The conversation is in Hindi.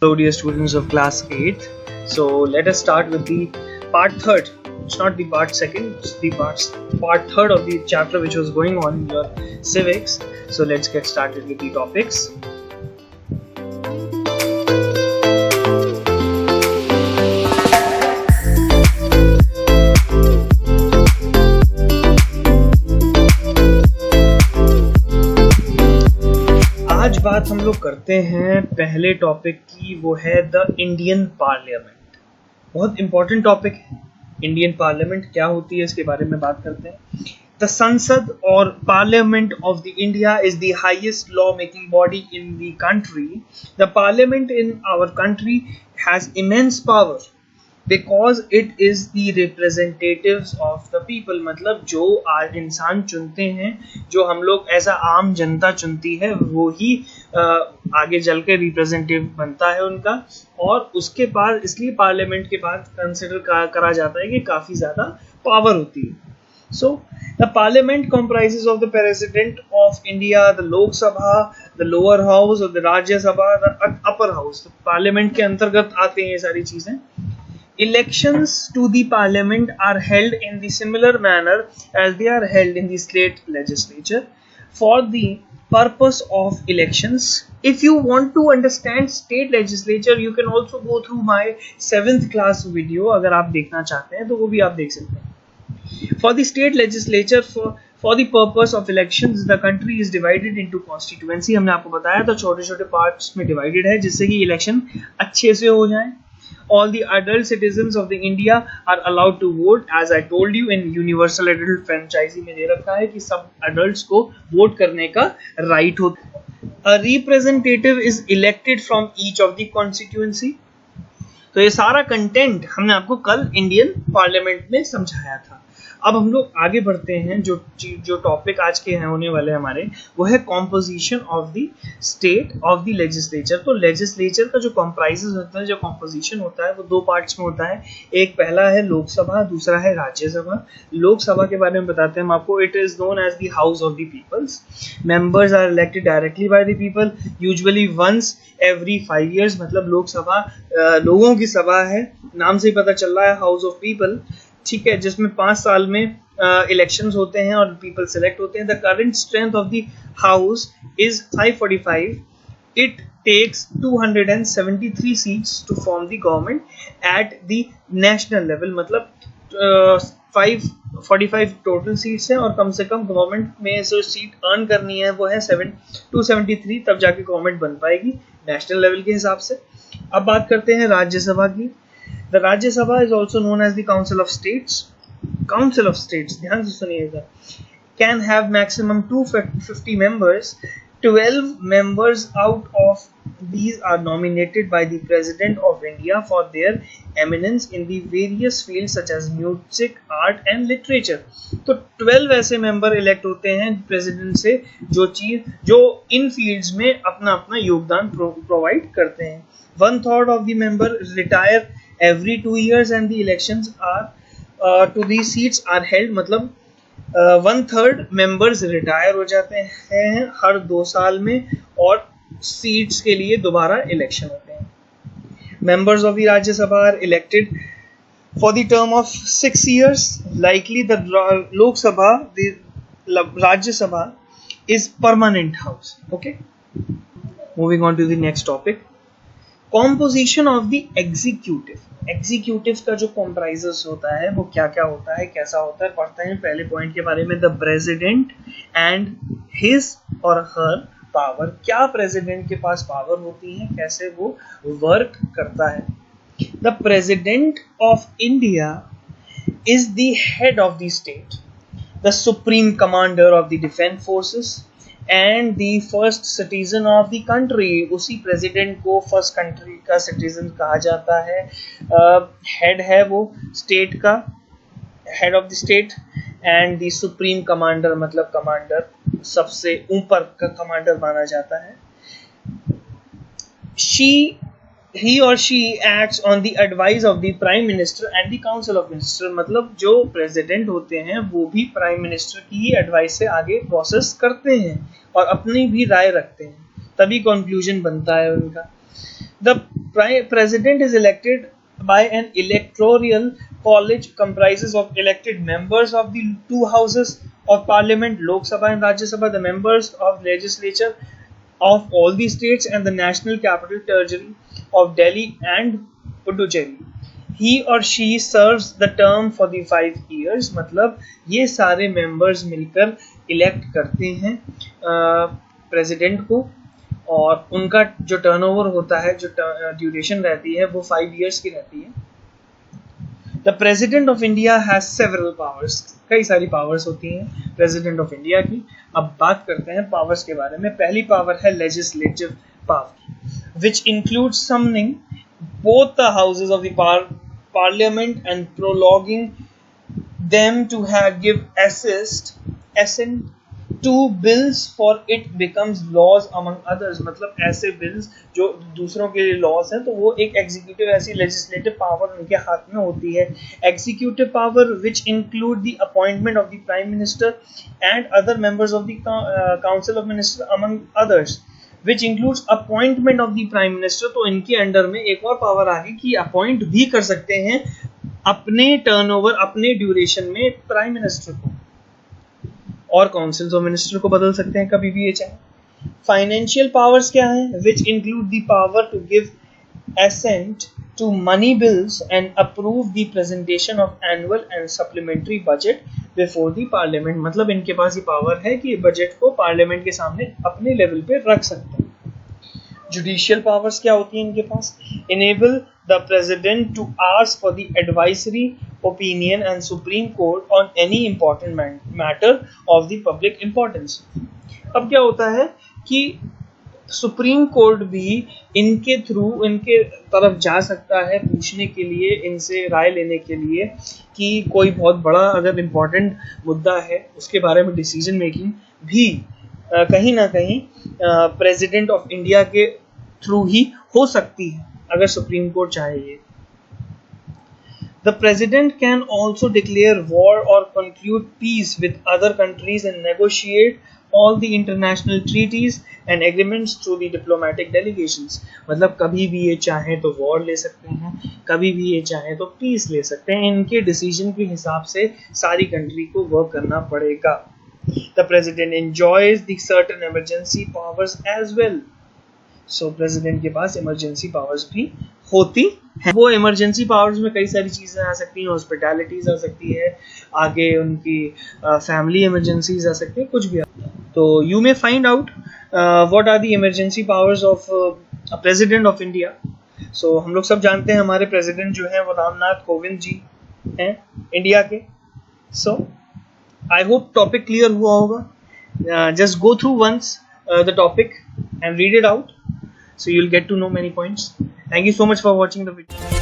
Hello dear students of class 8th. So let us start with the part 3rd. It's not the part 2nd, it's the part 3rd of the chapter which was going on in your civics. So let's get started with the topics. आज बात हम लोग करते हैं पहले टॉपिक की, वो है द इंडियन पार्लियामेंट। बहुत इंपॉर्टेंट टॉपिक है। इंडियन पार्लियामेंट क्या होती है इसके बारे में बात करते हैं। द संसद और parliament of the India is the highest law making body in the country. The parliament in our country has immense power because it is the representatives of the people. मतलब जो आज इंसान चुनते हैं, जो हम लोग ऐसा आम जनता चुनती है, वो ही आगे चल के रिप्रेजेंटेटिव बनता है उनका। और उसके बाद इसलिए पार्लियामेंट के बाद कंसिडर करा जाता है कि काफ़ी ज़्यादा पावर होती है। So the parliament comprises of the president of India, the Lok Sabha, the lower house, or the Rajya Sabha, the upper house। तो parliament के अंतर्गत आते हैं ये सारी चीजें। Elections to the parliament are held in the similar manner as they are held in the state legislature. For the purpose of elections, if you want to understand state legislature, you can also go through my 7th class video। अगर आप देखना चाहते हैं तो वो भी आप देख सकते हैं। For the state legislature, for the purpose of elections, the country is divided into constituency। हमने आपको बताया था छोटे छोटे पार्ट्स में डिवाइडेड है जिससे कि इलेक्शन अच्छे से हो जाए। All the adult citizens of the India are allowed to vote, as I told you in universal adult franchise में दे रखा है कि सब adults को वोट करने का राइट होता है। A representative is elected from each of the constituency। तो ये सारा कंटेंट हमने आपको कल इंडियन पार्लियामेंट में समझाया था। अब हम लोग आगे बढ़ते हैं। जो टॉपिक आज के होने वाले हमारे, वो है composition of the state of the legislature. तो लेजिस्लेचर का जो कॉम्प्राइजेस होता है, जो कॉम्पोजिशन होता है, वो दो पार्ट्स में होता है। एक पहला है लोकसभा, दूसरा है राज्यसभा। लोकसभा के बारे में बताते हैं हम आपको। It is known as the house of the peoples. Members are elected directly by the people, usually once every 5 years। मतलब लोकसभा लोगों की सभा है, नाम से ही पता चल रहा है, हाउस ऑफ पीपल, ठीक है, जिसमें 5 साल में इलेक्शंस होते हैं और पीपल सिलेक्ट होते हैं। The current strength of the house is 545। It takes 273 seats to form the government at the national level. मतलब 545 टोटल सीट्स हैं और कम से कम गवर्नमेंट में जो सीट अर्न करनी है वो है 273, तब जाके गवर्नमेंट बन पाएगी नेशनल लेवल के हिसाब से। अब बात करते हैं राज्यसभा की। The Rajya Sabha is also known as the Council of States। Council of States, ध्यान से सुनिएगा, can have maximum 250 members। 12 members out of these are nominated by the President of India for their eminence in the various fields such as music, art and literature। तो 12 ऐसे मेंबर इलेक्ट होते हैं प्रेसिडेंट से, जो इन फील्ड्स में अपना अपना योगदान प्रोवाइड करते हैं। 1/3 of the member retire every 2 years and the elections are to these seats are held। मतलब 1/3 members रिटायर हो जाते हैं हर 2 साल में और सीट्स के लिए दोबारा इलेक्शन होते हैं। Members of the Rajya Sabha are elected for the term of 6 years। Likely the Lok Sabha, the Rajya Sabha is permanent house। Okay, moving on to the next topic, composition of the executive. Executive का जो कॉम्प्राइजेस होता है वो क्या क्या होता है, कैसा होता है, पढ़ते हैं पहले पॉइंट के बारे में। द प्रेसिडेंट एंड हिज और हर पावर। क्या प्रेसिडेंट के पास पावर होती है, कैसे वो वर्क करता है। The president of India is the head of the state, the supreme commander of the defence forces and the first citizen of the country. उसी प्रेसिडेंट को फर्स्ट कंट्री का सिटीजन कहा जाता है। हेड है वो स्टेट का, head of the state, and the supreme commander मतलब कमांडर, सबसे ऊपर का कमांडर माना जाता है। he or she acts on the advice of the prime minister and the council of minister। मतलब जो प्रेसिडेंट होते हैं वो भी प्राइम मिनिस्टर की ही एडवाइस से आगे प्रोसेस करते हैं और अपनी भी राय रखते हैं, तभी कंक्लूजन बनता है उनका। The President is elected by an electoral college comprises of elected members of the two houses of parliament, Lok Sabha and Rajya Sabha, the members of legislature of all the states and the national capital territory of Delhi and Puducherry. He or she serves the term for the 5 years. मतलब ये सारे members मिलकर elect करते हैं president को, और उनका जो टर्नओवर होता है, जो ड्यूरेशन रहती है, वो 5 years की रहती है. The president of India has several powers. कई सारी पावर्स होती हैं प्रेसिडेंट ऑफ इंडिया की. अब बात करते हैं पावर्स के बारे में. पहली पावर है legislative power, which include summoning both the houses of the parliament and prologuing them to give assent to bills for it becomes laws among others. मतलब ऐसे बिल्स जो दूसरों के लिए लॉज हैं, तो वो एक एग्जीक्यूटिव ऐसी लेजिस्लेटिव पावर उनके हाथ में होती है. Executive power which include the appointment of the prime minister and other members of the council of minister among others, which includes appointment of the prime minister. तो इनके अंडर में एक और पावर आ गई कि अपॉइंट भी कर सकते हैं अपने टर्नओवर, अपने ड्यूरेशन में प्राइम मिनिस्टर को, और काउंसिल्स ऑफ मिनिस्टर को बदल सकते हैं कभी भी ये चाहे. फाइनेंशियल पावर्स क्या हैं? Which include the power to give assent to money bills and approve the presentation of annual and supplementary budget before the parliament. मतलब इनके पास ये पावर है कि बजट को पार्लियामेंट के सामने अपने लेवल पे रख सकते हैं. जुडिशियल पावर्स क्या होती हैं इनके पास? enable the president to ask for the advisory opinion and supreme court on any important matter of the public importance. अब क्या होता है कि सुप्रीम कोर्ट भी इनके थ्रू इनके तरफ जा सकता है पूछने के लिए, इनसे राय लेने के लिए कि कोई बहुत बड़ा अगर इम्पोर्टेंट मुद्दा है उसके बारे में डिसीजन मेकिंग भी कहीं ना कहीं प्रेसिडेंट ऑफ इंडिया के थ्रू ही हो सकती है अगर सुप्रीम कोर्ट चाहे. The president can also declare war or conclude peace with other countries and negotiate all the international treaties and agreements through the diplomatic delegations. मतलब कभी भी ये चाहें तो वॉर ले सकते हैं, कभी भी ये चाहें तो पीस ले सकते हैं. इनके डिसीजन के हिसाब से सारी कंट्री को वर्क करना पड़ेगा. The president enjoys the certain emergency powers as well. So president के पास इमरजेंसी पावर्स भी होती है. वो इमरजेंसी पावर्स में कई सारी चीज़ें आ सकती हैं. हॉस्पिटैलिटीज आ सकती है, आगे उनकी फैमिली इमरजेंसीज आ सकती है, कुछ भी. तो you may find out what are the emergency powers of president of India. So हम लोग सब जानते हैं हमारे प्रेसिडेंट जो हैं वो रामनाथ कोविंद जी हैं इंडिया के. सो आई होप टॉपिक क्लियर हुआ होगा. Just go through once the topic and read it out, so you'll get to know many points. Thank you so much for watching the video.